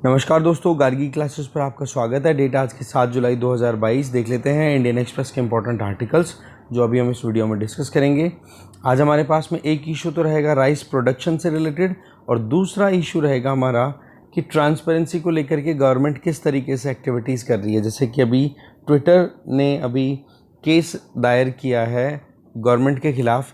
नमस्कार दोस्तों, गार्गी क्लासेस पर आपका स्वागत है। डेट आज की 7 जुलाई 2022। देख लेते हैं इंडियन एक्सप्रेस के इंपॉर्टेंट आर्टिकल्स जो अभी हम इस वीडियो में डिस्कस करेंगे। आज हमारे पास में एक इशू तो रहेगा राइस प्रोडक्शन से रिलेटेड, और दूसरा इशू रहेगा हमारा कि ट्रांसपेरेंसी को लेकर के गवर्नमेंट किस तरीके से एक्टिविटीज़ कर रही है। जैसे कि अभी ट्विटर ने अभी केस दायर किया है गवर्नमेंट के ख़िलाफ़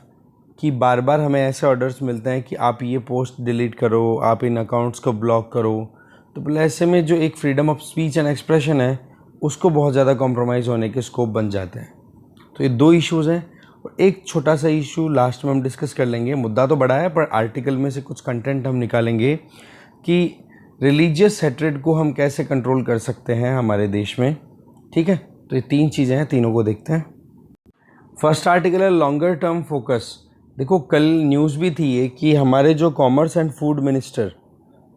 कि बार बार हमें ऐसे ऑर्डर्स मिलते हैं कि आप ये पोस्ट डिलीट करो, आप इन अकाउंट्स को ब्लॉक करो। तो बोले ऐसे में जो एक freedom of speech and expression है उसको बहुत ज़्यादा कॉम्प्रोमाइज़ होने के स्कोप बन जाते हैं। तो ये दो इश्यूज़ हैं, और एक छोटा सा इशू लास्ट में हम डिस्कस कर लेंगे। मुद्दा तो बड़ा है, पर आर्टिकल में से कुछ कंटेंट हम निकालेंगे कि रिलीजियस हेट्रेड को हम कैसे कंट्रोल कर सकते हैं हमारे देश में। ठीक है, तो ये तीन चीज़ें हैं, तीनों को देखते हैं। फर्स्ट आर्टिकल है लॉन्गर टर्म फोकस। देखो, कल न्यूज़ भी थी ये कि हमारे जो commerce and food minister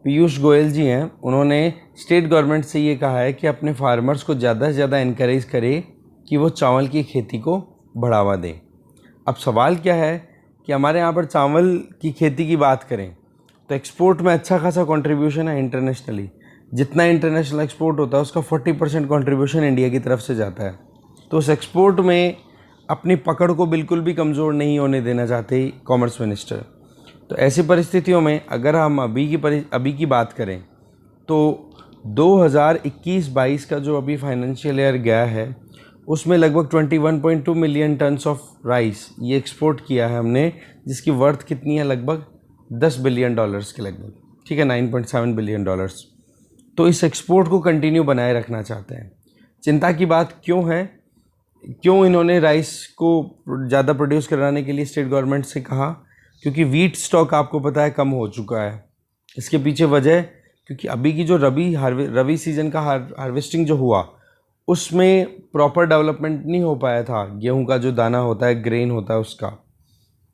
Piyush Goyal ji हैं, उन्होंने स्टेट गवर्नमेंट से ये कहा है कि अपने फार्मर्स को ज़्यादा से ज़्यादा इनकरेज करें कि वो चावल की खेती को बढ़ावा दें। अब सवाल क्या है कि हमारे यहाँ पर चावल की खेती की बात करें तो एक्सपोर्ट में अच्छा खासा कंट्रीब्यूशन है इंटरनेशनली। जितना इंटरनेशनल एक्सपोर्ट होता है उसका 40% कंट्रीब्यूशन इंडिया की तरफ से जाता है। तो उस एक्सपोर्ट में अपनी पकड़ को बिल्कुल भी कमज़ोर नहीं होने देना चाहते कॉमर्स मिनिस्टर। तो ऐसी परिस्थितियों में अगर हम अभी की बात करें तो 2021-22 का जो अभी फाइनेंशियल ईयर गया है उसमें लगभग 21.2 मिलियन टन्स ऑफ राइस ये एक्सपोर्ट किया है हमने, जिसकी वर्थ कितनी है, लगभग $10 बिलियन के लगभग। ठीक है, $9.7 बिलियन। तो इस एक्सपोर्ट को कंटिन्यू बनाए रखना चाहते हैं। चिंता की बात क्यों है, क्यों इन्होंने राइस को ज़्यादा प्रोड्यूस कराने के लिए स्टेट गवर्नमेंट से कहा? क्योंकि वीट स्टॉक आपको पता है कम हो चुका है। इसके पीछे वजह क्योंकि अभी की जो रबी सीज़न का हार्वेस्टिंग जो हुआ उसमें प्रॉपर डेवलपमेंट नहीं हो पाया था। गेहूं का जो दाना होता है, ग्रेन होता है उसका।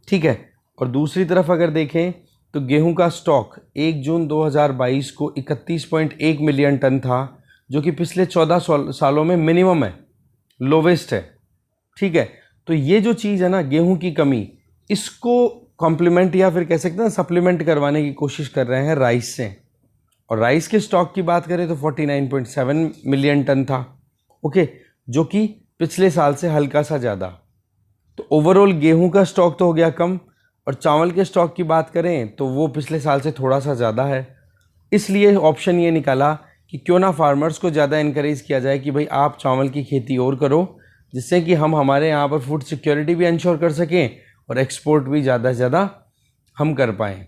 ठीक है, और दूसरी तरफ अगर देखें तो गेहूं का स्टॉक 1 जून 2022 को 31.1 मिलियन टन था, जो कि पिछले 14 सालों में मिनिमम है, लोवेस्ट है। ठीक है, तो ये जो चीज़ है ना, गेहूं की कमी, इसको कॉम्प्लीमेंट या फिर कह सकते हैं सप्लीमेंट करवाने की कोशिश कर रहे हैं राइस से। और राइस के स्टॉक की बात करें तो 49.7 मिलियन टन था, ओके, जो कि पिछले साल से हल्का सा ज़्यादा। तो ओवरऑल गेहूं का स्टॉक तो हो गया कम, और चावल के स्टॉक की बात करें तो वो पिछले साल से थोड़ा सा ज़्यादा है। इसलिए ऑप्शन ये निकाला कि क्यों ना फार्मर्स को ज़्यादा इनकरेज किया जाए कि भाई आप चावल की खेती और करो, जिससे कि हम हमारे यहाँ पर फूड सिक्योरिटी भी इंश्योर कर सकें और एक्सपोर्ट भी ज़्यादा से ज़्यादा हम कर पाएँ।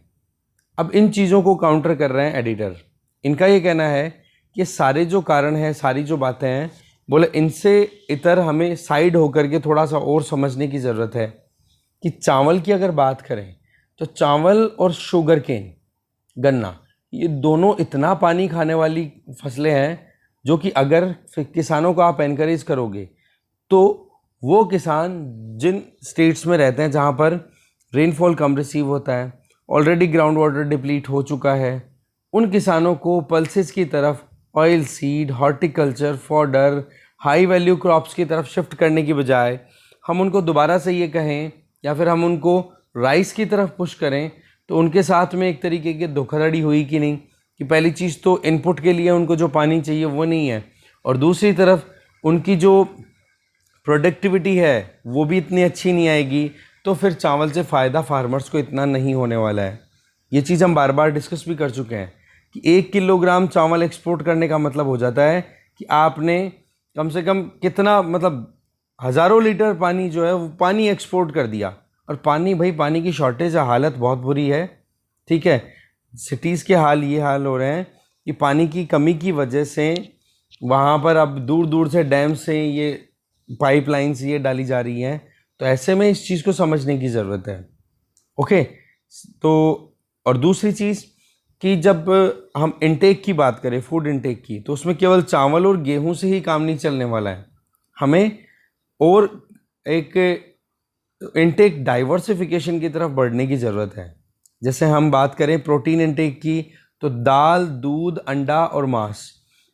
अब इन चीज़ों को काउंटर कर रहे हैं एडिटर। इनका ये कहना है कि सारे जो कारण हैं, सारी जो बातें हैं, बोले इनसे इतर हमें साइड होकर के थोड़ा सा और समझने की ज़रूरत है कि चावल की अगर बात करें तो चावल और शुगर केन, गन्ना, ये दोनों इतना पानी खाने वाली फसलें हैं जो कि अगर किसानों को आप एनकरेज करोगे तो वो किसान जिन स्टेट्स में रहते हैं जहाँ पर रेनफॉल कम रिसीव होता है, ऑलरेडी ग्राउंड वाटर डिप्लीट हो चुका है, उन किसानों को पल्सेस की तरफ, oil seed, horticulture, fodder, high value crops की तरफ शिफ्ट करने की बजाय हम उनको दोबारा से ये कहें या फिर हम उनको राइस की तरफ पुश करें, तो उनके साथ में एक तरीके की धोखाधड़ी हुई कि नहीं, कि पहली चीज़ तो इनपुट के लिए उनको जो पानी चाहिए वो नहीं है, और दूसरी तरफ उनकी जो प्रोडक्टिविटी है वो भी इतनी अच्छी नहीं आएगी। तो फिर चावल से फ़ायदा फार्मर्स को इतना नहीं होने वाला है। ये चीज़ हम बार बार डिस्कस भी कर चुके हैं कि 1 किलोग्राम चावल एक्सपोर्ट करने का मतलब हो जाता है कि आपने कम से कम कितना, मतलब हज़ारों लीटर पानी जो है वो पानी एक्सपोर्ट कर दिया। और पानी, भाई पानी की शॉर्टेज है, हालत बहुत बुरी है। ठीक है, सिटीज़ के ये हाल हो रहे हैं कि पानी की कमी की वजह से वहाँ पर अब दूर दूर से डैम से ये पाइपलाइंस ये डाली जा रही हैं। तो ऐसे में इस चीज़ को समझने की ज़रूरत है। ओके, तो और दूसरी चीज़ कि जब हम इनटेक की बात करें, फूड इनटेक की, तो उसमें केवल चावल और गेहूं से ही काम नहीं चलने वाला है। हमें और एक इनटेक डाइवर्सिफिकेशन की तरफ बढ़ने की ज़रूरत है। जैसे हम बात करें प्रोटीन इनटेक की, तो दाल, दूध, अंडा और मांस,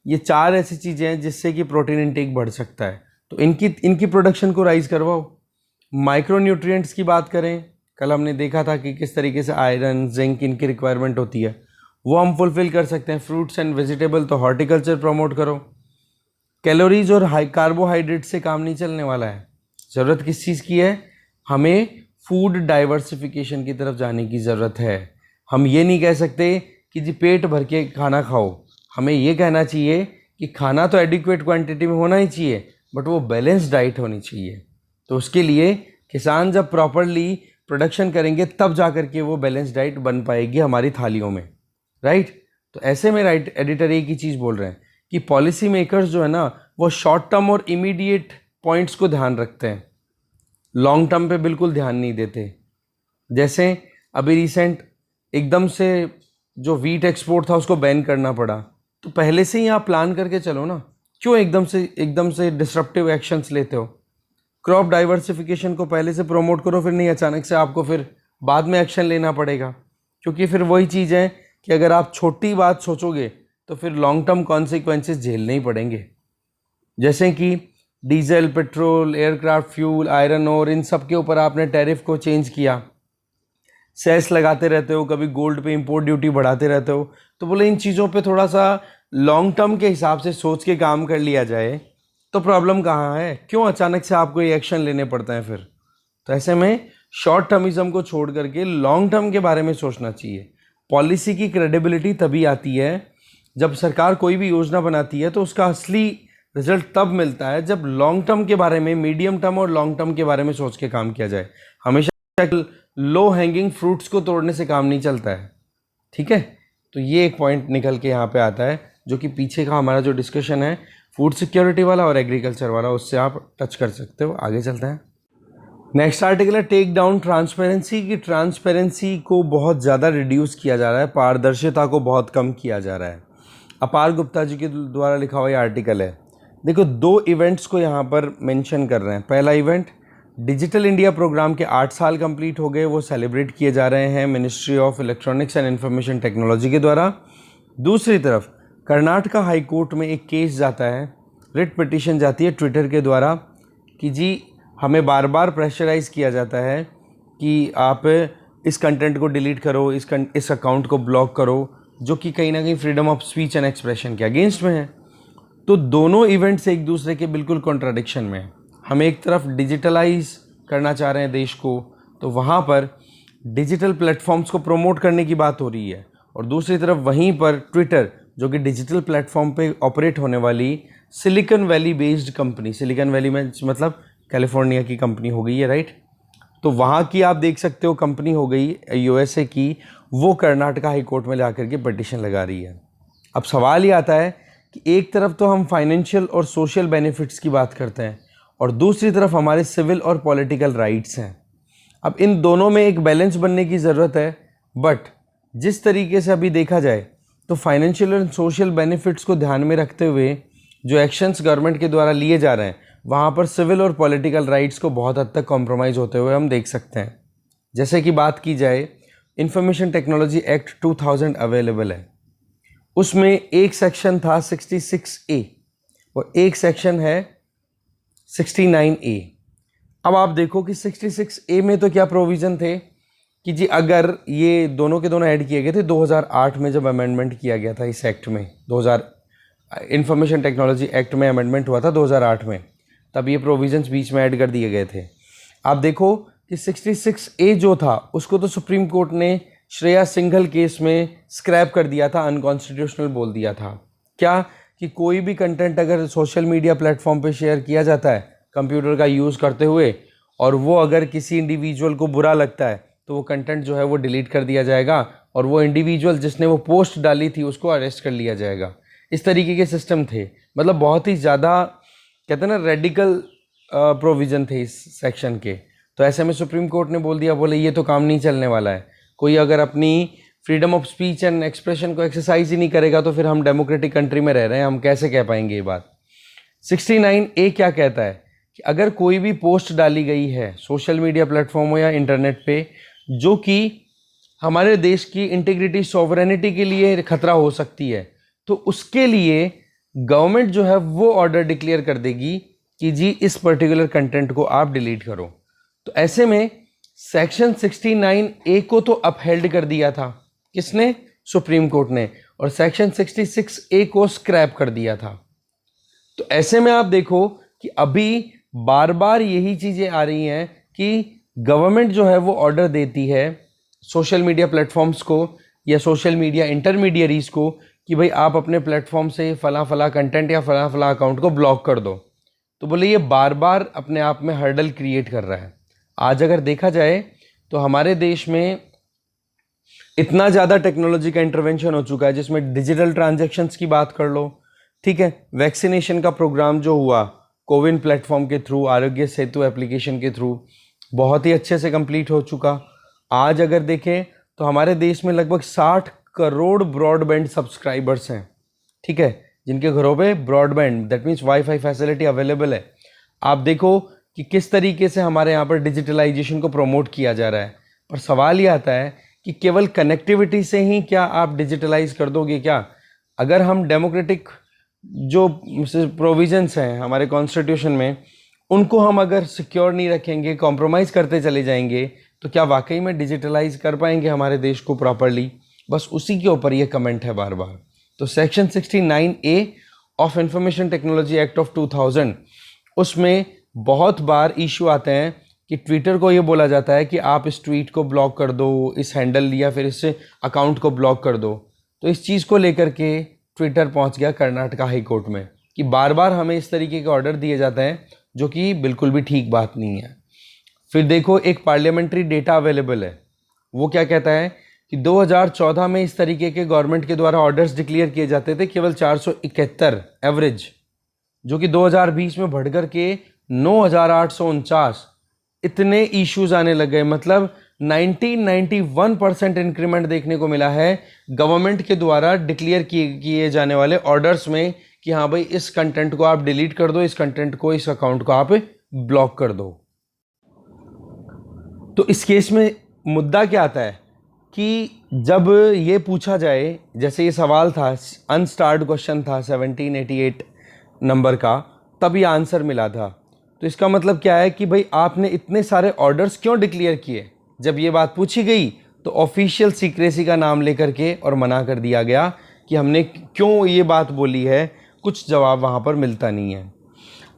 ये 4 ऐसी चीज़ें हैं जिससे कि प्रोटीन इनटेक बढ़ सकता है। तो इनकी प्रोडक्शन को राइज करवाओ। माइक्रो न्यूट्रिएंट्स की बात करें, कल हमने देखा था कि किस तरीके से आयरन, जिंक, इनकी रिक्वायरमेंट होती है, वो हम फुलफिल कर सकते हैं। फ्रूट्स एंड वेजिटेबल तो हॉर्टिकल्चर प्रमोट करो। कैलोरीज और हाई कार्बोहाइड्रेट से काम नहीं चलने वाला है। ज़रूरत किस चीज़ की है? हमें फूड डाइवर्सिफिकेशन की तरफ जाने की ज़रूरत है। हम ये नहीं कह सकते कि जी पेट भर के खाना खाओ। हमें ये कहना चाहिए कि खाना तो एडिक्वेट क्वांटिटी में होना ही चाहिए, बट वो बैलेंस डाइट होनी चाहिए। तो उसके लिए किसान जब प्रॉपरली प्रोडक्शन करेंगे तब जा कर के वो बैलेंस डाइट बन पाएगी हमारी थालियों में, राइट। तो ऐसे में राइट एडिटर एक ही चीज़ बोल रहे हैं कि पॉलिसी मेकर्स जो है ना, वो शॉर्ट टर्म और इमीडिएट पॉइंट्स को ध्यान रखते हैं, लॉन्ग टर्म पे बिल्कुल ध्यान नहीं देते। जैसे अभी रिसेंट एकदम से जो वीट एक्सपोर्ट था उसको बैन करना पड़ा, तो पहले से ही आप प्लान करके चलो ना, क्यों एकदम से डिसरप्टिव एक्शंस लेते हो? क्रॉप डाइवर्सिफिकेशन को पहले से प्रमोट करो, फिर नहीं अचानक से आपको फिर बाद में एक्शन लेना पड़ेगा। क्योंकि फिर वही चीज़ है कि अगर आप छोटी बात सोचोगे तो फिर लॉन्ग टर्म कॉन्सिक्वेंसेस झेलने ही पड़ेंगे। जैसे कि diesel, petrol, aircraft fuel, iron और इन सब के ऊपर आपने टैरिफ को चेंज किया, सेस लगाते रहते हो, कभी गोल्ड पे इंपोर्ट ड्यूटी बढ़ाते रहते हो। तो बोले इन चीज़ों पे थोड़ा सा लॉन्ग टर्म के हिसाब से सोच के काम कर लिया जाए तो प्रॉब्लम कहाँ है? क्यों अचानक से आपको ये एक्शन लेने पड़ते हैं फिर? तो ऐसे में शॉर्ट टर्मिज्म को छोड़ करके लॉन्ग टर्म के बारे में सोचना चाहिए। पॉलिसी की क्रेडिबिलिटी तभी आती है जब सरकार कोई भी योजना बनाती है तो उसका असली रिजल्ट तब मिलता है जब लॉन्ग टर्म के बारे में, मीडियम टर्म और लॉन्ग टर्म के बारे में सोच के काम किया जाए। हमेशा लो हैंगिंग फ्रूट्स को तोड़ने से काम नहीं चलता है, ठीक है। तो ये एक पॉइंट निकल के यहाँ पे आता है, जो कि पीछे का हमारा जो डिस्कशन है फूड सिक्योरिटी वाला और एग्रीकल्चर वाला, उससे आप टच कर सकते हो। आगे चलते हैं। नेक्स्ट आर्टिकल है टेक डाउन ट्रांसपेरेंसी की। ट्रांसपेरेंसी को बहुत ज़्यादा रिड्यूस किया जा रहा है, पारदर्शिता को बहुत कम किया जा रहा है। अपार गुप्ता जी के द्वारा लिखा हुआ ये आर्टिकल है। देखो, दो इवेंट्स को यहाँ पर मेंशन कर रहे हैं। पहला इवेंट, डिजिटल इंडिया प्रोग्राम के 8 साल कंप्लीट हो गए, वो सेलिब्रेट किए जा रहे हैं ministry of electronics and information technology के द्वारा। दूसरी तरफ कर्नाटका हाई कोर्ट में एक केस जाता है, रिट पिटीशन जाती है ट्विटर के द्वारा कि जी हमें बार बार प्रेशराइज़ किया जाता है कि आप इस कंटेंट को डिलीट करो, इस अकाउंट को ब्लॉक करो, जो कि कहीं ना कहीं freedom of speech and expression के अगेंस्ट में है। तो दोनों इवेंट्स एक दूसरे के बिल्कुल कॉन्ट्राडिक्शन में है। हम एक तरफ डिजिटलाइज करना चाह रहे हैं देश को, तो वहाँ पर डिजिटल प्लेटफॉर्म्स को प्रमोट करने की बात हो रही है, और दूसरी तरफ वहीं पर ट्विटर, जो कि डिजिटल प्लेटफॉर्म पे ऑपरेट होने वाली silicon valley based company, silicon valley में मतलब कैलिफोर्निया की कंपनी हो गई है, राइट। तो वहाँ की आप देख सकते हो कंपनी हो गई यूएसए की, वो कर्नाटका हाई कोर्ट में जाकर के पिटीशन लगा रही है। अब सवाल ये आता है कि एक तरफ तो हम फाइनेंशियल और सोशल बेनिफिट्स की बात करते हैं और दूसरी तरफ हमारे सिविल और पॉलिटिकल राइट्स हैं। अब इन दोनों में एक बैलेंस बनने की ज़रूरत है, बट जिस तरीके से अभी देखा जाए तो फाइनेंशियल और सोशल बेनिफिट्स को ध्यान में रखते हुए जो एक्शंस गवर्नमेंट के द्वारा लिए जा रहे हैं, वहाँ पर सिविल और पॉलिटिकल राइट्स को बहुत हद तक कॉम्प्रोमाइज़ होते हुए हम देख सकते हैं। जैसे कि बात की जाए, इंफॉर्मेशन टेक्नोलॉजी एक्ट 2000 अवेलेबल है, उसमें एक सेक्शन था 66A और एक सेक्शन है 69A। अब आप देखो कि 66A में तो क्या प्रोविज़न थे कि जी अगर ये दोनों के दोनों ऐड किए गए थे 2008 में, जब अमेंडमेंट किया गया था इस एक्ट में, 2000 इंफॉर्मेशन टेक्नोलॉजी एक्ट में अमेंडमेंट हुआ था 2008 में, तब ये प्रोविजंस बीच में ऐड कर दिए गए थे। आप देखो कि 66A जो था उसको तो सुप्रीम कोर्ट ने श्रेया सिंघल केस में स्क्रैप कर दिया था, अनकॉन्स्टिट्यूशनल बोल दिया था। क्या कि कोई भी कंटेंट अगर सोशल मीडिया प्लेटफॉर्म पे शेयर किया जाता है कंप्यूटर का यूज़ करते हुए, और वो अगर किसी इंडिविजुअल को बुरा लगता है तो वो कंटेंट जो है वो डिलीट कर दिया जाएगा, और वो इंडिविजुअल जिसने वो पोस्ट डाली थी उसको अरेस्ट कर लिया जाएगा। इस तरीके के सिस्टम थे, मतलब बहुत ही ज़्यादा कहते हैं ना रेडिकल प्रोविज़न थे इस सेक्शन के। तो ऐसे में सुप्रीम कोर्ट ने बोल दिया, बोले ये तो काम नहीं चलने वाला है। कोई अगर अपनी freedom of speech and expression को एक्सरसाइज ही नहीं करेगा तो फिर हम डेमोक्रेटिक कंट्री में रह रहे हैं, हम कैसे कह पाएंगे ये बात। 69A क्या कहता है कि अगर कोई भी पोस्ट डाली गई है सोशल मीडिया प्लेटफॉर्म हो या इंटरनेट पे, जो कि हमारे देश की इंटीग्रिटी, सॉवरेनिटी के लिए खतरा हो सकती है, तो उसके लिए गवर्नमेंट जो है वो ऑर्डर डिक्लेयर कर देगी कि जी इस पर्टिकुलर कंटेंट को आप डिलीट करो। तो ऐसे में सेक्शन 69A को तो अपहेल्ड कर दिया था, किसने? सुप्रीम कोर्ट ने, और सेक्शन 66A को स्क्रैप कर दिया था। तो ऐसे में आप देखो कि अभी बार बार यही चीज़ें आ रही हैं कि गवर्नमेंट जो है वो ऑर्डर देती है सोशल मीडिया प्लेटफॉर्म्स को या सोशल मीडिया इंटरमीडियरीज को कि भाई आप अपने प्लेटफॉर्म से फला फला कंटेंट या फला फला अकाउंट को ब्लॉक कर दो। तो बोले ये बार बार अपने आप में हर्डल क्रिएट कर रहा है। आज अगर देखा जाए तो हमारे देश में इतना ज़्यादा टेक्नोलॉजी का इंटरवेंशन हो चुका है, जिसमें डिजिटल ट्रांजैक्शंस की बात कर लो, ठीक है, वैक्सीनेशन का प्रोग्राम जो हुआ कोविन प्लेटफॉर्म के थ्रू, आरोग्य सेतु एप्लीकेशन के थ्रू बहुत ही अच्छे से कंप्लीट हो चुका। आज अगर देखें तो हमारे देश में लगभग 60 करोड़ ब्रॉडबैंड सब्सक्राइबर्स हैं, ठीक है, जिनके घरों पे broadband that means wifi facility available है। आप देखो कि किस तरीके से हमारे यहाँ पर डिजिटलाइजेशन को प्रमोट किया जा रहा है। पर सवाल ये आता है कि केवल कनेक्टिविटी से ही क्या आप डिजिटलाइज कर दोगे क्या? अगर हम डेमोक्रेटिक जो प्रोविजंस हैं हमारे कॉन्स्टिट्यूशन में, उनको हम अगर सिक्योर नहीं रखेंगे, कॉम्प्रोमाइज़ करते चले जाएंगे, तो क्या वाकई में डिजिटलाइज कर पाएंगे हमारे देश को प्रॉपरली? बस उसी के ऊपर ये कमेंट है बार बार। तो section 69A of information technology act of 2000, उसमें बहुत बार इशू आते हैं कि ट्विटर को ये बोला जाता है कि आप इस ट्वीट को ब्लॉक कर दो, इस हैंडल या फिर इस अकाउंट को ब्लॉक कर दो। तो इस चीज़ को लेकर के ट्विटर पहुंच गया कर्नाटका हाई कोर्ट में कि बार बार हमें इस तरीके के ऑर्डर दिए जाते हैं, जो कि बिल्कुल भी ठीक बात नहीं है। फिर देखो एक पार्लियामेंट्री डेटा अवेलेबल है, वो क्या कहता है कि 2014 में इस तरीके के गवर्नमेंट के द्वारा ऑर्डर्स डिक्लेयर किए जाते थे केवल 471 एवरेज, जो कि 2020 में बढ़ कर के 9,849 इतने इश्यूज आने लग गए। मतलब 91% इंक्रीमेंट देखने को मिला है गवर्नमेंट के द्वारा डिक्लेयर किए जाने वाले ऑर्डर्स में कि हाँ भाई इस कंटेंट को आप डिलीट कर दो, इस कंटेंट को, इस अकाउंट को आप ब्लॉक कर दो। तो इस केस में मुद्दा क्या आता है कि जब ये पूछा जाए, जैसे ये सवाल था, अनस्टार्ड क्वेश्चन था 1788 नंबर का, तब ये आंसर मिला था। तो इसका मतलब क्या है कि भाई आपने इतने सारे ऑर्डर्स क्यों डिक्लेयर किए? जब ये बात पूछी गई तो ऑफिशियल सीक्रेसी का नाम लेकर के और मना कर दिया गया कि हमने क्यों ये बात बोली है, कुछ जवाब वहाँ पर मिलता नहीं है।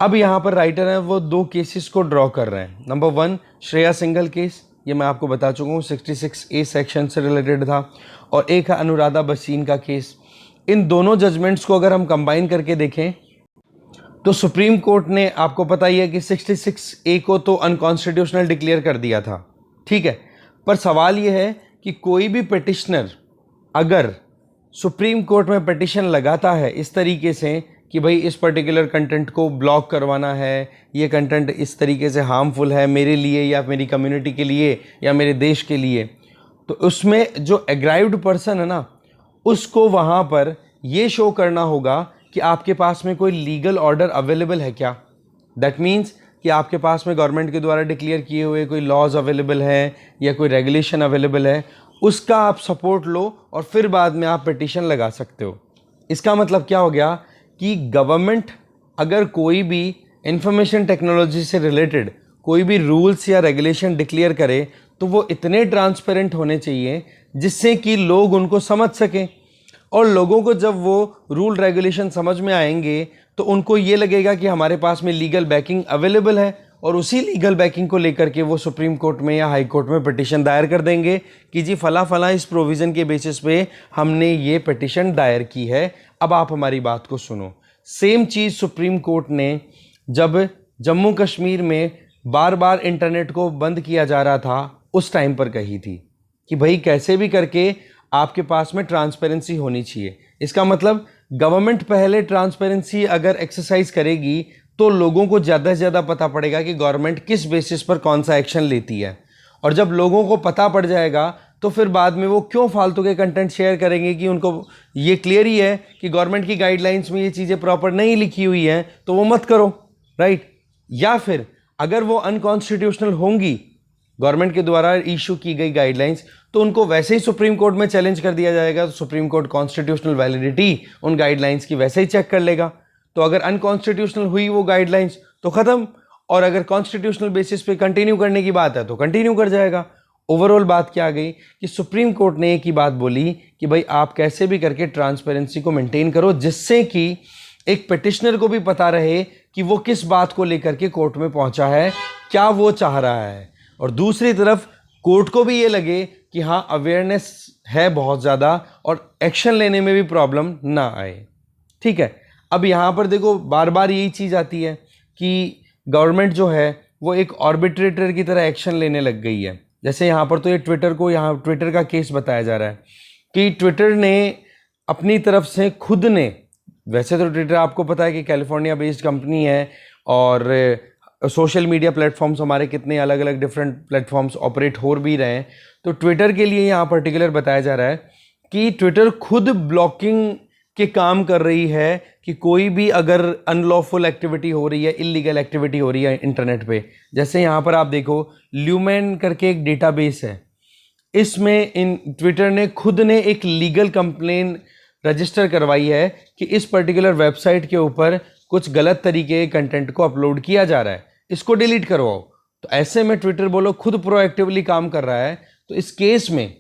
अब यहाँ पर राइटर हैं वो दो केसेस को ड्रॉ कर रहे हैं। नंबर 1 श्रेया सिंघल केस, ये मैं आपको बता चुका हूँ, 66A सेक्शन से रिलेटेड था, और एक है अनुराधा भसीन का केस। इन दोनों जजमेंट्स को अगर हम कंबाइन करके देखें तो सुप्रीम कोर्ट ने, आपको पता ही है कि 66A को तो अनकॉन्स्टिट्यूशनल डिक्लेयर कर दिया था, ठीक है। पर सवाल ये है कि कोई भी पिटिशनर अगर सुप्रीम कोर्ट में पिटिशन लगाता है इस तरीके से कि भाई इस पर्टिकुलर कंटेंट को ब्लॉक करवाना है, ये कंटेंट इस तरीके से हार्मफुल है मेरे लिए या मेरी कम्युनिटी के लिए या मेरे देश के लिए, तो उसमें जो एग्राइव्ड पर्सन है ना, उसको वहाँ पर ये शो करना होगा कि आपके पास में कोई लीगल ऑर्डर अवेलेबल है क्या। दैट मीन्स कि आपके पास में गवर्नमेंट के द्वारा डिक्लेयर किए हुए कोई लॉज अवेलेबल है या कोई रेगुलेशन अवेलेबल है, उसका आप सपोर्ट लो और फिर बाद में आप पिटीशन लगा सकते हो। इसका मतलब क्या हो गया कि गवर्नमेंट अगर कोई भी इंफॉर्मेशन टेक्नोलॉजी से रिलेटेड कोई भी रूल्स या रेगुलेशन डिक्लेयर करे तो वो इतने ट्रांसपेरेंट होने चाहिए जिससे कि लोग उनको समझ सकें, और लोगों को जब वो रूल रेगुलेशन समझ में आएंगे तो उनको ये लगेगा कि हमारे पास में लीगल बैकिंग अवेलेबल है, और उसी लीगल बैकिंग को लेकर के वो सुप्रीम कोर्ट में या हाई कोर्ट में पिटीशन दायर कर देंगे कि जी फला फला इस प्रोविज़न के बेसिस पे हमने ये पिटीशन दायर की है, अब आप हमारी बात को सुनो। सेम चीज़ सुप्रीम कोर्ट ने जब जम्मू कश्मीर में बार बार इंटरनेट को बंद किया जा रहा था उस टाइम पर कही थी कि भाई कैसे भी करके आपके पास में ट्रांसपेरेंसी होनी चाहिए। इसका मतलब गवर्नमेंट पहले ट्रांसपेरेंसी अगर एक्सरसाइज करेगी तो लोगों को ज़्यादा से ज़्यादा पता पड़ेगा कि गवर्नमेंट किस बेसिस पर कौन सा एक्शन लेती है, और जब लोगों को पता पड़ जाएगा तो फिर बाद में वो क्यों फालतू के कंटेंट शेयर करेंगे कि उनको ये क्लियर ही है कि गवर्नमेंट की गाइडलाइंस में ये चीज़ें प्रॉपर नहीं लिखी हुई हैं, तो वो मत करो, राइट। या फिर अगर वो अनकॉन्स्टिट्यूशनल होंगी गवर्नमेंट के द्वारा इशू की गई गाइडलाइंस, तो उनको वैसे ही सुप्रीम कोर्ट में चैलेंज कर दिया जाएगा, तो सुप्रीम कोर्ट कॉन्स्टिट्यूशनल वैलिडिटी उन गाइडलाइंस की वैसे ही चेक कर लेगा। तो अगर अनकॉन्स्टिट्यूशनल हुई वो गाइडलाइंस तो ख़त्म, और अगर कॉन्स्टिट्यूशनल बेसिस पे कंटिन्यू करने की बात है तो कंटिन्यू कर जाएगा। ओवरऑल बात क्या आ गई कि सुप्रीम कोर्ट ने एक ही बात बोली कि भाई आप कैसे भी करके ट्रांसपेरेंसी को मेंटेन करो, जिससे कि एक पिटिशनर को भी पता रहे कि वो किस बात को लेकर के कोर्ट में पहुंचा है, क्या वो चाह रहा है, और दूसरी तरफ कोर्ट को भी ये लगे कि हाँ अवेयरनेस है बहुत ज़्यादा और एक्शन लेने में भी प्रॉब्लम ना आए। ठीक है, अब यहाँ पर देखो बार बार यही चीज़ आती है कि गवर्नमेंट जो है वो एक ऑर्बिट्रेटर की तरह एक्शन लेने लग गई है। जैसे यहाँ पर तो ये ट्विटर का केस बताया जा रहा है कि ट्विटर ने अपनी तरफ से खुद ने, वैसे तो ट्विटर आपको पता है कि कैलिफोर्निया बेस्ड कंपनी है और सोशल मीडिया प्लेटफॉर्म्स हमारे कितने अलग अलग डिफरेंट प्लेटफॉर्म्स ऑपरेट हो भी रहे हैं, तो ट्विटर के लिए यहाँ पर्टिकुलर बताया जा रहा है कि ट्विटर खुद ब्लॉकिंग के काम कर रही है कि कोई भी अगर अनलॉफुल एक्टिविटी हो रही है, इलीगल एक्टिविटी हो रही है इंटरनेट पे, जैसे यहाँ पर आप देखो ल्यूमेन करके एक डेटाबेस है, इसमें इन ट्विटर ने खुद ने एक लीगल कंप्लेन रजिस्टर करवाई है कि इस पर्टिकुलर वेबसाइट के ऊपर कुछ गलत तरीके के कंटेंट को अपलोड किया जा रहा है, इसको डिलीट करवाओ। तो ऐसे में ट्विटर बोलो खुद प्रोएक्टिवली काम कर रहा है। तो इस केस में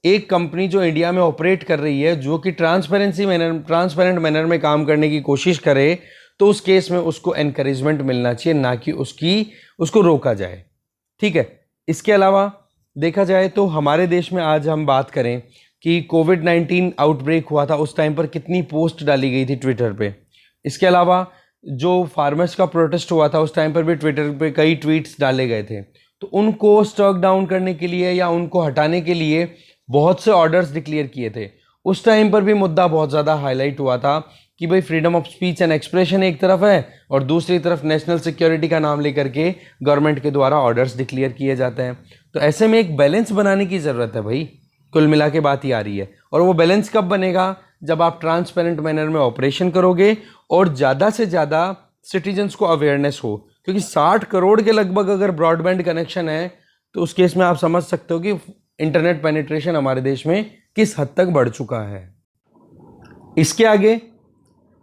एक कंपनी जो इंडिया में ऑपरेट कर रही है, जो कि ट्रांसपेरेंट मैनर में काम करने की कोशिश करे, तो उस केस में उसको एनकरेजमेंट मिलना चाहिए, ना कि उसको रोका जाए। ठीक है, इसके अलावा देखा जाए तो हमारे देश में आज हम बात करें कि कोविड-19 आउटब्रेक हुआ था, उस टाइम पर कितनी पोस्ट डाली गई थी ट्विटर पे। इसके अलावा जो फार्मर्स का प्रोटेस्ट हुआ था उस टाइम पर भी ट्विटर पे कई ट्वीट्स डाले गए थे। तो उनको स्टॉक डाउन करने के लिए या उनको हटाने के लिए बहुत से ऑर्डर्स डिक्लेयर किए थे। उस टाइम पर भी मुद्दा बहुत ज़्यादा हाईलाइट हुआ था कि भाई freedom of speech and expression एक तरफ है और दूसरी तरफ नेशनल सिक्योरिटी का नाम लेकर के गवर्नमेंट के द्वारा ऑर्डर्स डिक्लेयर किए जाते हैं। तो ऐसे में एक बैलेंस बनाने की ज़रूरत है भाई, कुल मिला के बात ही आ रही है। और वो बैलेंस कब बनेगा? जब आप ट्रांसपेरेंट मैनर में ऑपरेशन करोगे और ज़्यादा से ज़्यादा सिटीजन्स को अवेयरनेस हो, क्योंकि 60 करोड़ के लगभग अगर ब्रॉडबैंड कनेक्शन है तो उस केस में आप समझ सकते हो कि इंटरनेट पेनिट्रेशन हमारे देश में किस हद तक बढ़ चुका है। इसके आगे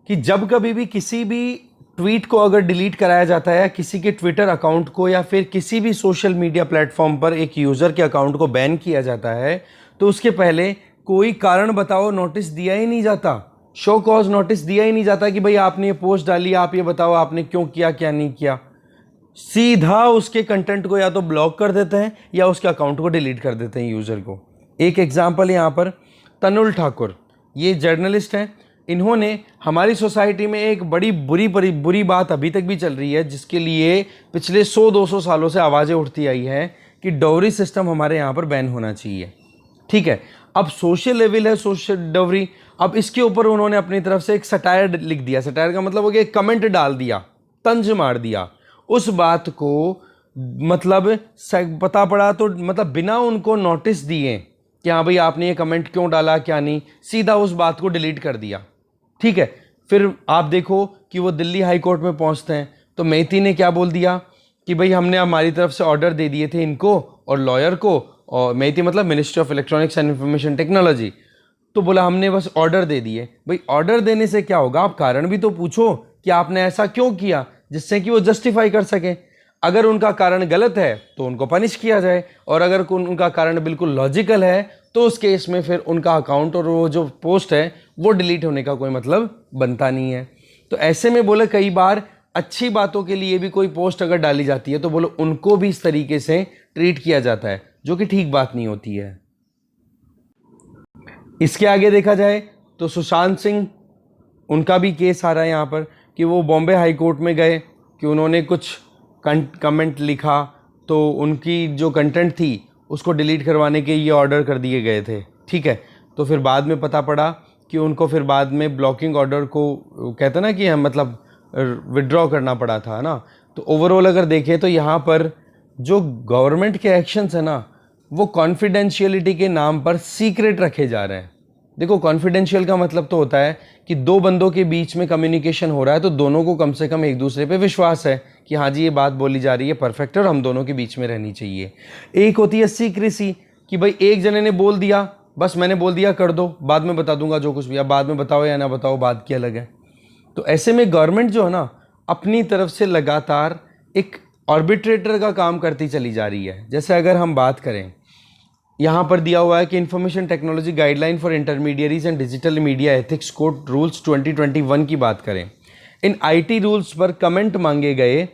कि जब कभी भी किसी भी ट्वीट को अगर डिलीट कराया जाता है, किसी के ट्विटर अकाउंट को या फिर किसी भी सोशल मीडिया प्लेटफॉर्म पर एक यूज़र के अकाउंट को बैन किया जाता है, तो उसके पहले कोई कारण बताओ नोटिस दिया ही नहीं जाता, शो कॉज नोटिस दिया ही नहीं जाता कि भाई आपने ये पोस्ट डाली, आप ये बताओ आपने क्यों किया क्या नहीं किया। सीधा उसके कंटेंट को या तो ब्लॉक कर देते हैं या उसके अकाउंट को डिलीट कर देते हैं यूज़र को। एक एग्जांपल यहाँ पर तनुल ठाकुर, ये जर्नलिस्ट हैं, इन्होंने हमारी सोसाइटी में एक बड़ी बुरी बात अभी तक भी चल रही है, जिसके लिए पिछले 100-200 सालों से आवाज़ें उठती आई हैं कि डाउरी सिस्टम हमारे यहाँ पर बैन होना चाहिए। ठीक है, अब सोशल लेवल है सोशल डाउरी, अब इसके ऊपर उन्होंने अपनी तरफ से एक सटायर लिख दिया। सटायर का मतलब हो गया एक कमेंट डाल दिया, तंज मार दिया उस बात को, मतलब पता पड़ा तो मतलब बिना उनको नोटिस दिए कि हाँ भाई आपने ये कमेंट क्यों डाला क्या नहीं, सीधा उस बात को डिलीट कर दिया। ठीक है, फिर आप देखो कि वो दिल्ली हाई कोर्ट में पहुंचते हैं तो मेहती ने क्या बोल दिया कि भाई हमने हमारी तरफ से ऑर्डर दे दिए थे इनको और लॉयर को, और मेहती मतलब ministry of electronics and information technology, तो बोला हमने बस ऑर्डर दे दिए। भाई ऑर्डर देने से क्या होगा, आप कारण भी तो पूछो कि आपने ऐसा क्यों किया, जिससे कि वो जस्टिफाई कर सके। अगर उनका कारण गलत है तो उनको पनिश किया जाए, और अगर उनका कारण बिल्कुल लॉजिकल है तो उस केस में फिर उनका अकाउंट और वो जो पोस्ट है वो डिलीट होने का कोई मतलब बनता नहीं है। तो ऐसे में बोले कई बार अच्छी बातों के लिए भी कोई पोस्ट अगर डाली जाती है तो बोलो उनको भी इस तरीके से ट्रीट किया जाता है, जो कि ठीक बात नहीं होती है। इसके आगे देखा जाए तो सुशांत सिंह, उनका भी केस आ रहा है यहाँ पर कि वो बॉम्बे हाई कोर्ट में गए कि उन्होंने कुछ कमेंट लिखा, तो उनकी जो कंटेंट थी उसको डिलीट करवाने के ये ऑर्डर कर दिए गए थे। ठीक है, तो फिर बाद में पता पड़ा कि उनको फिर बाद में ब्लॉकिंग ऑर्डर को कहते ना कि मतलब विड्रॉ करना पड़ा था ना। तो ओवरऑल अगर देखें तो यहाँ पर जो गवर्नमेंट के एक्शंस है ना, वो कॉन्फिडेंशियलिटी के नाम पर सीक्रेट रखे जा रहे हैं। देखो कॉन्फिडेंशियल का मतलब तो होता है कि दो बंदों के बीच में कम्युनिकेशन हो रहा है तो दोनों को कम से कम एक दूसरे पे विश्वास है कि हाँ जी ये बात बोली जा रही है परफेक्ट और हम दोनों के बीच में रहनी चाहिए। एक होती है सीक्रेसी कि भाई एक जने ने बोल दिया, बस मैंने बोल दिया कर दो, बाद में बता दूंगा जो कुछ भी, आप बाद में बताओ या ना बताओ बात की अलग है। तो ऐसे में गवर्नमेंट जो है ना अपनी तरफ से लगातार एक आर्बिट्रेटर का काम करती चली जा रही है। जैसे अगर हम बात करें यहाँ पर दिया हुआ है कि information technology guideline for intermediaries and digital media ethics code rules 2021 की बात करें। इन आईटी रूल्स पर कमेंट मांगे गए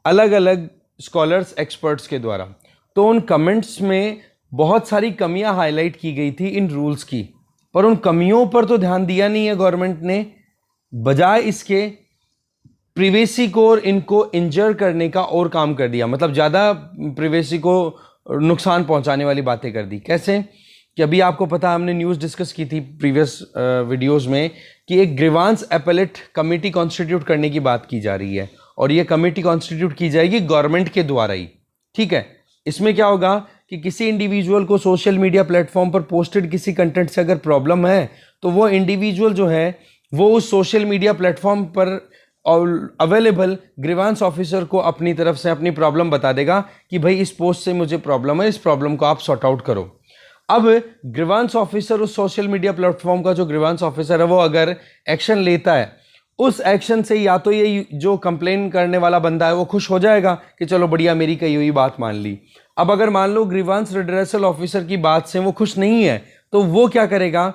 अलग अलग स्कॉलर्स एक्सपर्ट्स के द्वारा। तो उन कमेंट्स में बहुत सारी कमियां हाईलाइट की गई थी इन रूल्स की, पर उन कमियों पर तो ध्यान दिया नहीं है गवर्नमेंट ने, बजाय इसके प्रिवेसी को और इनको इंजर करने का और काम कर दिया। मतलब ज़्यादा प्रिवेसी को नुकसान पहुंचाने वाली बातें कर दी। कैसे कि अभी आपको पता, हमने न्यूज़ डिस्कस की थी प्रीवियस वीडियोस में कि एक ग्रीवांस एपेलेट कमेटी कॉन्स्टिट्यूट करने की बात की जा रही है, और ये कमेटी कॉन्स्टिट्यूट की जाएगी गवर्नमेंट के द्वारा ही। ठीक है, इसमें क्या होगा कि किसी इंडिविजुअल को सोशल मीडिया प्लेटफॉर्म पर पोस्टेड किसी कंटेंट से अगर प्रॉब्लम है, तो वो इंडिविजुअल जो है वो उस सोशल मीडिया प्लेटफॉर्म पर अवेलेबल ग्रीवांस ऑफिसर को अपनी तरफ से अपनी प्रॉब्लम बता देगा कि भाई इस पोस्ट से मुझे प्रॉब्लम है, इस प्रॉब्लम को आप सॉर्ट आउट करो। अब ग्रीवांस ऑफिसर, उस सोशल मीडिया प्लेटफॉर्म का जो ग्रीवांस ऑफिसर है, वो अगर एक्शन लेता है, उस एक्शन से या तो ये जो कंप्लेन करने वाला बंदा है वो खुश हो जाएगा कि चलो बढ़िया, मेरी कही हुई बात मान ली। अब अगर मान लो ग्रीवांस रिड्रेसल ऑफिसर की बात से वो खुश नहीं है, तो वो क्या करेगा,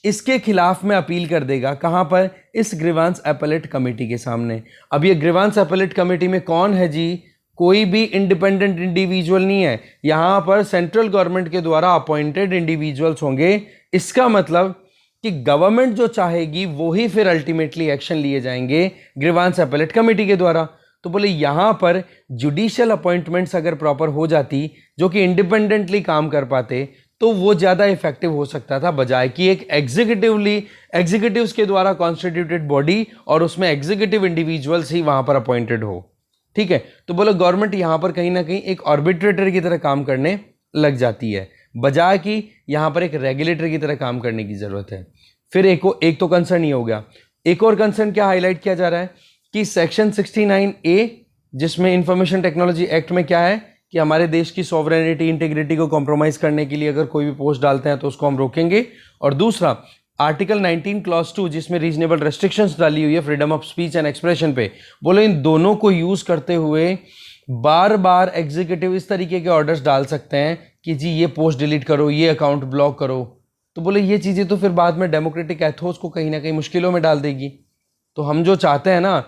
इसके खिलाफ में अपील कर देगा। कहां पर? इस ग्रीवांस एपेलेट कमेटी के सामने। अब ये ग्रीवांस एपेलेट कमेटी में कौन है जी? कोई भी इंडिपेंडेंट इंडिविजुअल नहीं है, यहां पर सेंट्रल गवर्नमेंट के द्वारा अपॉइंटेड इंडिविजुअल्स होंगे। इसका मतलब कि गवर्नमेंट जो चाहेगी वो ही फिर अल्टीमेटली एक्शन लिए जाएंगे ग्रीवांस एपेलेट कमेटी के द्वारा। तो बोले यहां पर जुडिशियल अपॉइंटमेंट्स अगर प्रॉपर हो जाती, जो कि इंडिपेंडेंटली काम कर पाते, तो वो ज़्यादा इफेक्टिव हो सकता था, बजाय कि एक एग्जीक्यूटिव्स के द्वारा कॉन्स्टिट्यूटेड बॉडी और उसमें एग्जीक्यूटिव इंडिविजुअल्स ही वहां पर अपॉइंटेड हो। ठीक है, तो बोलो गवर्नमेंट यहां पर कहीं ना कहीं एक आर्बिट्रेटर की तरह काम करने लग जाती है, बजाय कि यहां पर एक रेगुलेटर की तरह काम करने की जरूरत है। फिर एक तो कंसर्न ये हो गया। एक और कंसर्न क्या हाईलाइट किया जा रहा है कि सेक्शन 69A, जिसमें इंफॉर्मेशन टेक्नोलॉजी एक्ट में क्या है कि हमारे देश की सॉवरेनिटी इंटीग्रिटी को कॉम्प्रोमाइज करने के लिए अगर कोई भी पोस्ट डालते हैं तो उसको हम रोकेंगे। और दूसरा आर्टिकल 19 क्लॉज 2, जिसमें रीजनेबल रेस्ट्रिक्शंस डाली हुई है freedom of speech and expression पे। बोले इन दोनों को यूज करते हुए बार बार एग्जीक्यूटिव इस तरीके के ऑर्डर्स डाल सकते हैं कि जी ये पोस्ट डिलीट करो, ये अकाउंट ब्लॉक करो। तो बोले ये चीज़ें तो फिर बाद में डेमोक्रेटिक एथोस को कहीं ना कहीं मुश्किलों में डाल देगी। तो हम जो चाहते हैं ना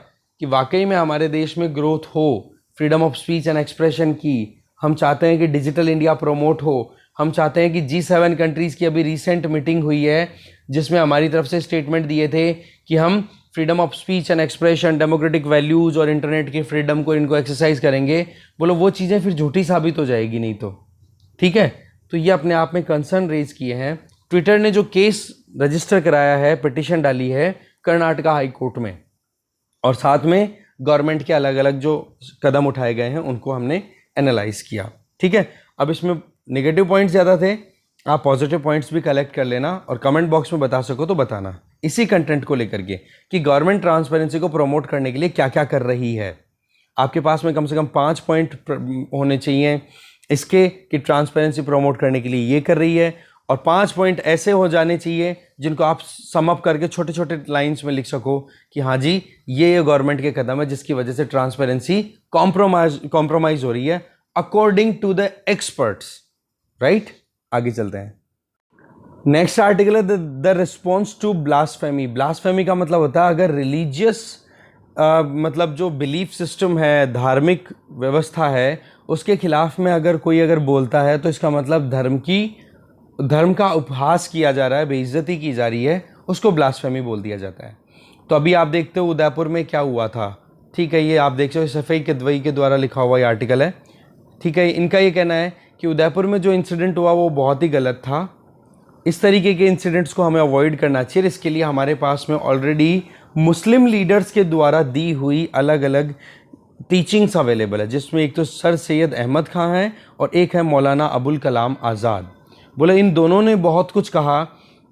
कि वाकई में हमारे देश में ग्रोथ हो, freedom of speech and expression की, हम चाहते हैं कि डिजिटल इंडिया प्रोमोट हो, हम चाहते हैं कि G7 कंट्रीज़ की अभी रिसेंट मीटिंग हुई है जिसमें हमारी तरफ से स्टेटमेंट दिए थे कि हम freedom of speech and expression, democratic values और इंटरनेट की फ्रीडम को इनको एक्सरसाइज करेंगे। बोलो वो चीज़ें फिर झूठी साबित हो जाएगी नहीं तो। ठीक है, तो ये अपने आप में कंसर्न रेज किए हैं। ट्विटर ने जो केस रजिस्टर कराया है, पिटिशन डाली है कर्नाटका हाई कोर्ट में, और साथ में गवर्नमेंट के अलग अलग जो कदम उठाए गए हैं उनको हमने एनालाइज किया। ठीक है, अब इसमें नेगेटिव पॉइंट्स ज़्यादा थे, आप पॉजिटिव पॉइंट्स भी कलेक्ट कर लेना और कमेंट बॉक्स में बता सको तो बताना इसी कंटेंट को लेकर के कि गवर्नमेंट ट्रांसपेरेंसी को प्रमोट करने के लिए क्या क्या कर रही है। आपके पास में कम से कम 5 पॉइंट होने चाहिए इसके कि ट्रांसपेरेंसी प्रमोट करने के लिए ये कर रही है, और 5 पॉइंट ऐसे हो जाने चाहिए जिनको आप सम अप करके छोटे छोटे लाइंस में लिख सको कि हाँ जी ये गवर्नमेंट के कदम है जिसकी वजह से ट्रांसपेरेंसी कॉम्प्रोमाइज हो रही है according to the experts. Right, आगे चलते हैं। नेक्स्ट आर्टिकल है the response to blasphemy. Blasphemy का मतलब होता है अगर रिलीजियस मतलब जो बिलीफ सिस्टम है, धार्मिक व्यवस्था है, उसके खिलाफ में अगर कोई बोलता है तो इसका मतलब धर्म का उपहास किया जा रहा है, बेइज्जती की जा रही है, उसको ब्लास्फेमी बोल दिया जाता है। तो अभी आप देखते हो उदयपुर में क्या हुआ था। ठीक है, ये आप देख सकते हो सफ़ई किदवई के द्वारा लिखा हुआ ये आर्टिकल है। ठीक है, इनका ये कहना है कि उदयपुर में जो इंसिडेंट हुआ वो बहुत ही गलत था। इस तरीके के इंसिडेंट्स को हमें अवॉइड करना चाहिए। इसके लिए हमारे पास में ऑलरेडी मुस्लिम लीडर्स के द्वारा दी हुई अलग अलग टीचिंग्स अवेलेबल है, जिसमें एक तो सर सैयद अहमद खां हैं और एक है मौलाना अबुल कलाम आज़ाद। बोले इन दोनों ने बहुत कुछ कहा,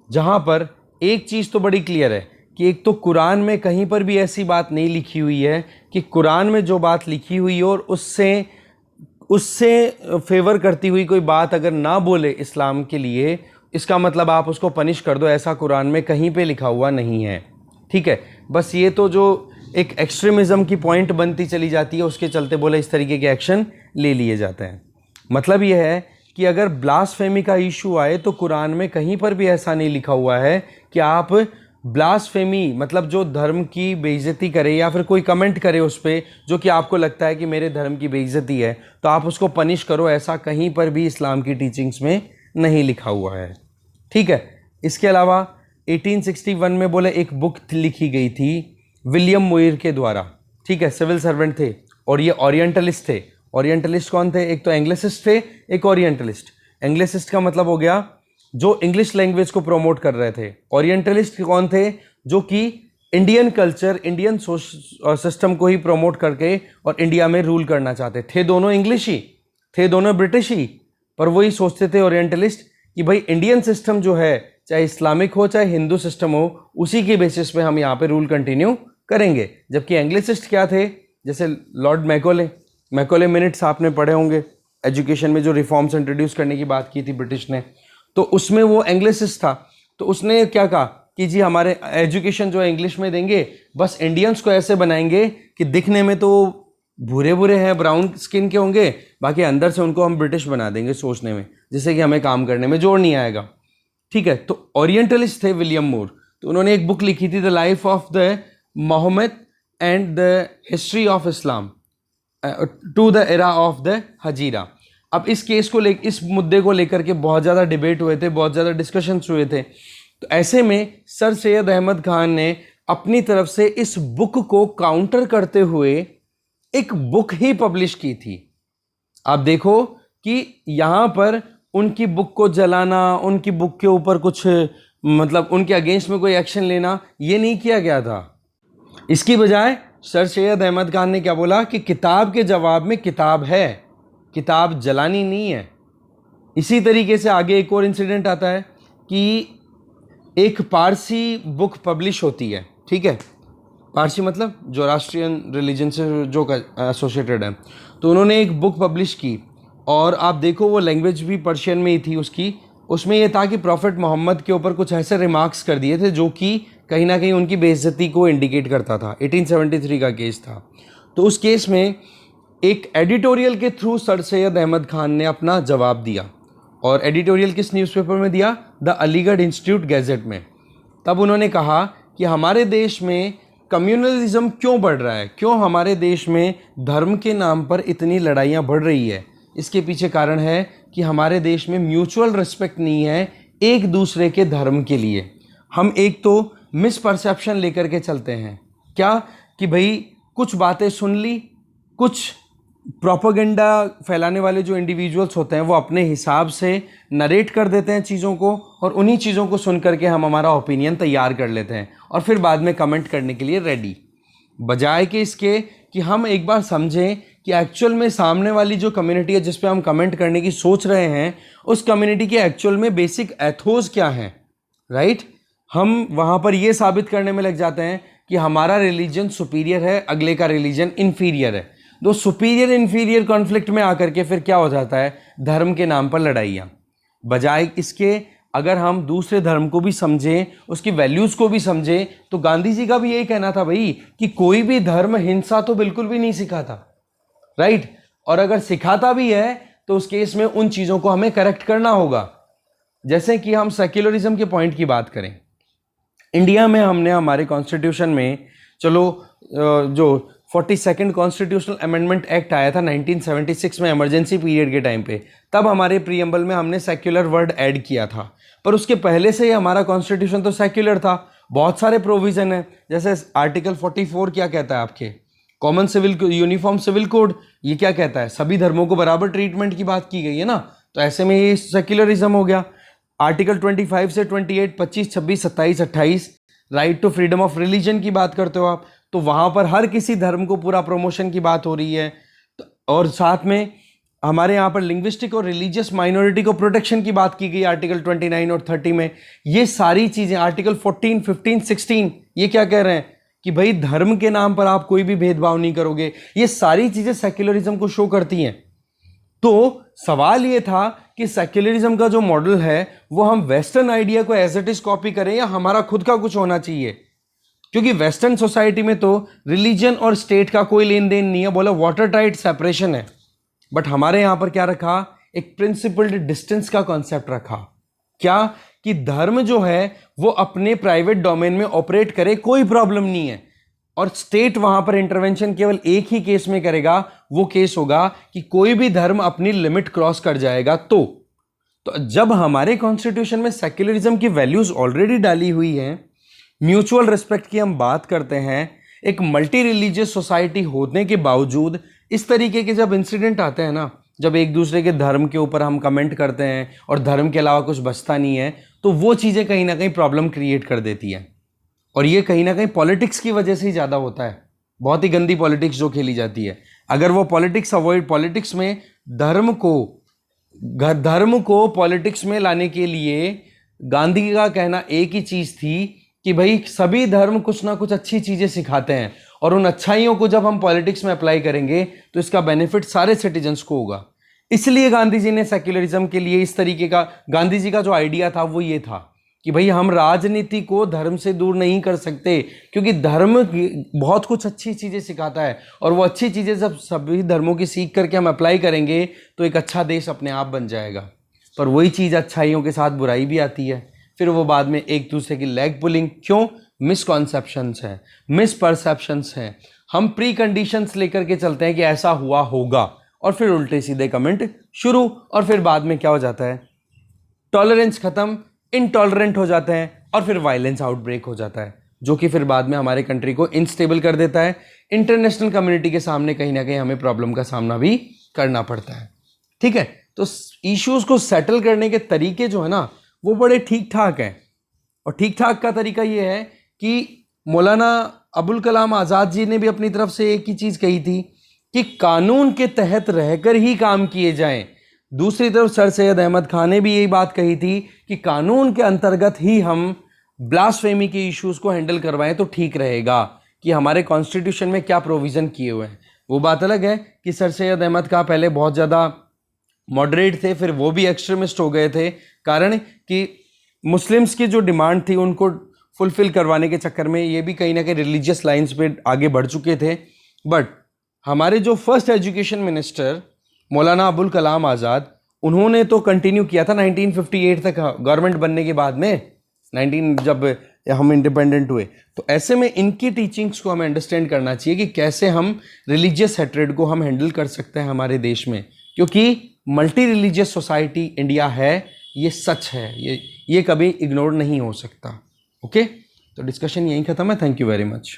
जहाँ पर एक चीज़ तो बड़ी क्लियर है कि एक तो कुरान में कहीं पर भी ऐसी बात नहीं लिखी हुई है कि कुरान में जो बात लिखी हुई और उससे फेवर करती हुई कोई बात अगर ना बोले इस्लाम के लिए, इसका मतलब आप उसको पनिश कर दो, ऐसा कुरान में कहीं पे लिखा हुआ नहीं है। ठीक है, बस ये तो जो एक एक्सट्रीमिज़म की पॉइंट बनती चली जाती है, उसके चलते बोले इस तरीके के एक्शन ले लिए जाते हैं। मतलब ये है कि अगर ब्लास्फेमी का इशू आए तो कुरान में कहीं पर भी ऐसा नहीं लिखा हुआ है कि आप ब्लास्फेमी मतलब जो धर्म की बेइज्जती करे या फिर कोई कमेंट करे उस पर जो कि आपको लगता है कि मेरे धर्म की बेइज्जती है तो आप उसको पनिश करो, ऐसा कहीं पर भी इस्लाम की टीचिंग्स में नहीं लिखा हुआ है। ठीक है। इसके अलावा 1861 में बोले एक बुक लिखी गई थी विलियम मुइर के द्वारा। ठीक है, सिविल सर्वेंट थे और ये ओरिएंटलिस्ट थे। ओरिएंटलिस्ट कौन थे? एक तो एंग्लिसिस्ट थे, एक ओरिएंटलिस्ट। एंग्लिसिस्ट का मतलब हो गया जो इंग्लिश लैंग्वेज को प्रमोट कर रहे थे। ओरिएंटलिस्ट कौन थे? जो कि इंडियन कल्चर, इंडियन सिस्टम को ही प्रमोट करके और इंडिया में रूल करना चाहते थे। दोनों इंग्लिश ही थे, दोनों ब्रिटिश ही, पर वही सोचते थे ओरिएंटलिस्ट कि भाई इंडियन सिस्टम जो है, चाहे इस्लामिक हो चाहे हिंदू सिस्टम हो, उसी के बेसिस पे हम यहाँ पे रूल कंटिन्यू करेंगे। जबकि एंग्लिसिस्ट क्या थे? जैसे लॉर्ड मैकोले मिनट्स आपने पढ़े होंगे एजुकेशन में, जो रिफॉर्म्स इंट्रोड्यूस करने की बात की थी ब्रिटिश ने, तो उसमें वो एंग्लिसिस्ट था। तो उसने क्या कहा कि जी हमारे एजुकेशन जो है इंग्लिश में देंगे, बस इंडियंस को ऐसे बनाएंगे कि दिखने में तो भूरे भूरे हैं, ब्राउन स्किन के होंगे, बाकी अंदर से उनको हम ब्रिटिश बना देंगे सोचने में, जिससे कि हमें काम करने में जोर नहीं आएगा। ठीक है। तो ओरिएंटलिस्ट थे विलियम मूर, तो उन्होंने एक बुक लिखी थी the life of the Mohammad and the history of Islam to the era of the Hegira. अब इस केस को इस मुद्दे को लेकर के बहुत ज़्यादा डिबेट हुए थे, बहुत ज़्यादा डिस्कशंस हुए थे। तो ऐसे में सर सैयद अहमद खान ने अपनी तरफ से इस बुक को काउंटर करते हुए एक बुक ही पब्लिश की थी। आप देखो कि यहाँ पर उनकी बुक को जलाना, उनकी बुक के ऊपर कुछ मतलब उनके अगेंस्ट में कोई एक्शन लेना, ये नहीं किया गया था। इसकी बजाय सर सैयद अहमद खान ने क्या बोला कि किताब के जवाब में किताब है, किताब जलानी नहीं है। इसी तरीके से आगे एक और इंसिडेंट आता है कि एक पारसी बुक पब्लिश होती है। ठीक है, पारसी मतलब जो राष्ट्रीयन रिलीजन से जो एसोसिएटेड है, तो उन्होंने एक बुक पब्लिश की और आप देखो वो लैंग्वेज भी पर्शियन में ही थी उसकी। उसमें यह था कि प्रॉफिट मोहम्मद के ऊपर कुछ ऐसे रिमार्क्स कर दिए थे जो कि कहीं ना कहीं उनकी बेइज्जती को इंडिकेट करता था। 1873 का केस था। तो उस केस में एक एडिटोरियल के थ्रू सर सैयद अहमद खान ने अपना जवाब दिया, और एडिटोरियल किस न्यूज़पेपर में दिया? द अलीगढ़ इंस्टीट्यूट गैजेट में। तब उन्होंने कहा कि हमारे देश में कम्युनलिज्म क्यों बढ़ रहा है, क्यों हमारे देश में धर्म के नाम पर इतनी लड़ाइयाँ बढ़ रही है। इसके पीछे कारण है कि हमारे देश में म्यूचुअल रिस्पेक्ट नहीं है एक दूसरे के धर्म के लिए। हम एक तो मिसपरसेप्शन लेकर के चलते हैं, क्या कि भाई कुछ बातें सुन ली, कुछ प्रोपेगेंडा फैलाने वाले जो इंडिविजुअल्स होते हैं वो अपने हिसाब से नरेट कर देते हैं चीज़ों को, और उन्हीं चीज़ों को सुन करके हम हमारा ओपिनियन तैयार कर लेते हैं और फिर बाद में कमेंट करने के लिए रेडी। बजाय कि इसके कि हम एक बार समझें कि एक्चुअल में सामने वाली जो कम्युनिटी है जिस पे हम कमेंट करने की सोच रहे हैं, उस कम्युनिटी के एक्चुअल में बेसिक एथोस क्या हैं, राइट। हम वहाँ पर ये साबित करने में लग जाते हैं कि हमारा रिलीजन सुपीरियर है, अगले का रिलीजन इन्फीरियर है। दो सुपीरियर इन्फीरियर कॉन्फ्लिक्ट में आकर के फिर क्या हो जाता है? धर्म के नाम पर लड़ाइयाँ। बजाय इसके अगर हम दूसरे धर्म को भी समझें, उसकी वैल्यूज़ को भी समझें, तो गांधी जी का भी यही कहना था भाई कि कोई भी धर्म हिंसा तो बिल्कुल भी नहीं सिखाता, राइट। और अगर सिखाता भी है तो उस केस में उन चीज़ों को हमें करेक्ट करना होगा। जैसे कि हम सेक्युलरिज्म के पॉइंट की बात करें, इंडिया में हमने हमारे कॉन्स्टिट्यूशन में, चलो जो 42nd कॉन्स्टिट्यूशनल अमेंडमेंट एक्ट आया था 1976 में इमरजेंसी पीरियड के टाइम पे, तब हमारे प्रीएम्बल में हमने सेक्युलर वर्ड ऐड किया था। पर उसके पहले से ही हमारा कॉन्स्टिट्यूशन तो सेक्युलर था। बहुत सारे प्रोविज़न हैं, जैसे आर्टिकल 44 क्या कहता है आपके common civil uniform civil code, ये क्या कहता है? सभी धर्मों को बराबर ट्रीटमेंट की बात की गई है ना। तो ऐसे में ये सेक्युलरिज्म हो गया। आर्टिकल 25 से 28, 25, 26, 27, 28 right to freedom of religion की बात करते हो आप, तो वहाँ पर हर किसी धर्म को पूरा प्रमोशन की बात हो रही है। और साथ में हमारे यहाँ पर लिंग्विस्टिक और रिलीजियस माइनॉरिटी को प्रोटेक्शन की बात की गई आर्टिकल 29 और 30 में। ये सारी चीज़ें आर्टिकल 14, 15, 16 ये क्या कह रहे हैं कि भाई धर्म के नाम पर आप कोई भी भेदभाव नहीं करोगे। ये सारी चीज़ें सेक्युलरिज्म को शो करती हैं। तो सवाल ये था कि सेक्युलरिज्म का जो मॉडल है वो हम वेस्टर्न आइडिया को एज इट इज कॉपी करें या हमारा खुद का कुछ होना चाहिए, क्योंकि वेस्टर्न सोसाइटी में तो रिलीजन और स्टेट का कोई लेन देन नहीं है, बोला वाटर टाइट सेपरेशन है। बट हमारे यहाँ पर क्या रखा एक प्रिंसिपल्ड डिस्टेंस का कॉन्सेप्ट रखा। क्या? कि धर्म जो है वो अपने प्राइवेट डोमेन में ऑपरेट करे, कोई प्रॉब्लम नहीं है, और स्टेट वहां पर इंटरवेंशन केवल एक ही केस में करेगा, वो केस होगा कि कोई भी धर्म अपनी लिमिट क्रॉस कर जाएगा। तो जब हमारे कॉन्स्टिट्यूशन में सेक्युलरिज्म की वैल्यूज ऑलरेडी डाली हुई है, म्यूचुअल रिस्पेक्ट की हम बात करते हैं, एक मल्टी रिलीजियस सोसाइटी होने के बावजूद इस तरीके के जब इंसिडेंट आते हैं ना, जब एक दूसरे के धर्म के ऊपर हम कमेंट करते हैं और धर्म के अलावा कुछ बचता नहीं है, तो वो चीज़ें कहीं ना कहीं प्रॉब्लम क्रिएट कर देती हैं। और ये कहीं ना कहीं पॉलिटिक्स की वजह से ही ज़्यादा होता है, बहुत ही गंदी पॉलिटिक्स जो खेली जाती है। अगर वो पॉलिटिक्स में धर्म को पॉलिटिक्स में लाने के लिए गांधी का कहना एक ही चीज़ थी कि भाई सभी धर्म कुछ ना कुछ अच्छी चीज़ें सिखाते हैं, और उन अच्छाइयों को जब हम पॉलिटिक्स में अप्लाई करेंगे तो इसका बेनिफिट सारे सिटीजन्स को होगा। इसलिए गांधी जी ने सेक्युलरिज्म के लिए इस तरीके का, गांधी जी का जो आइडिया था वो ये था कि भाई हम राजनीति को धर्म से दूर नहीं कर सकते, क्योंकि धर्म बहुत कुछ अच्छी चीज़ें सिखाता है, और वो अच्छी चीज़ें जब सभी धर्मों की सीख करके हम अप्लाई करेंगे तो एक अच्छा देश अपने आप बन जाएगा। पर वही चीज़ अच्छाइयों के साथ बुराई भी आती है, फिर वो बाद में एक दूसरे की लेग पुलिंग। क्यों? मिसकॉन्सेप्शंस हैं, मिसपरसेप्शंस हैं, हम प्री कंडीशंस लेकर के चलते हैं कि ऐसा हुआ होगा, और फिर उल्टे सीधे कमेंट शुरू, और फिर बाद में क्या हो जाता है, टॉलरेंस खत्म, इनटॉलरेंट हो जाते हैं, और फिर वायलेंस आउटब्रेक हो जाता है, जो कि फिर बाद में हमारे कंट्री को इनस्टेबल कर देता है। इंटरनेशनल कम्युनिटी के सामने कहीं ना कहीं हमें प्रॉब्लम का सामना भी करना पड़ता है। ठीक है, तो इश्यूज को सेटल करने के तरीके जो है ना वो बड़े ठीक ठाक हैं, और ठीक ठाक का तरीका ये है कि मौलाना अबुल कलाम आज़ाद जी ने भी अपनी तरफ से एक ही चीज़ कही थी कि कानून के तहत रहकर ही काम किए जाएं। दूसरी तरफ सर सैयद अहमद खान ने भी यही बात कही थी कि कानून के अंतर्गत ही हम ब्लास्फेमी के इश्यूज़ को हैंडल करवाएं तो ठीक रहेगा, कि हमारे कॉन्स्टिट्यूशन में क्या प्रोविज़न किए हुए हैं। वो बात अलग है कि सर सैयद अहमद खान पहले बहुत ज़्यादा मॉडरेट थे, फिर वो भी एक्सट्रीमिस्ट हो गए थे, कारण कि मुस्लिम्स की जो डिमांड थी उनको फुलफिल करवाने के चक्कर में ये भी कहीं ना कहीं रिलीजियस लाइंस पे आगे बढ़ चुके थे। बट हमारे जो first education minister Maulana Abul Kalam Azad, उन्होंने तो कंटिन्यू किया था 1958 तक, गवर्नमेंट बनने के बाद में 19 जब हम इंडिपेंडेंट हुए। तो ऐसे में इनकी टीचिंग्स को हमें अंडरस्टैंड करना चाहिए कि कैसे हम रिलीजियस हेट्रेड को हम हैंडल कर सकते हैं हमारे देश में, क्योंकि मल्टी रिलीजियस सोसाइटी इंडिया है, ये सच है, ये कभी इग्नोर नहीं हो सकता। ओके, तो डिस्कशन यहीं ख़त्म है। Thank you very much.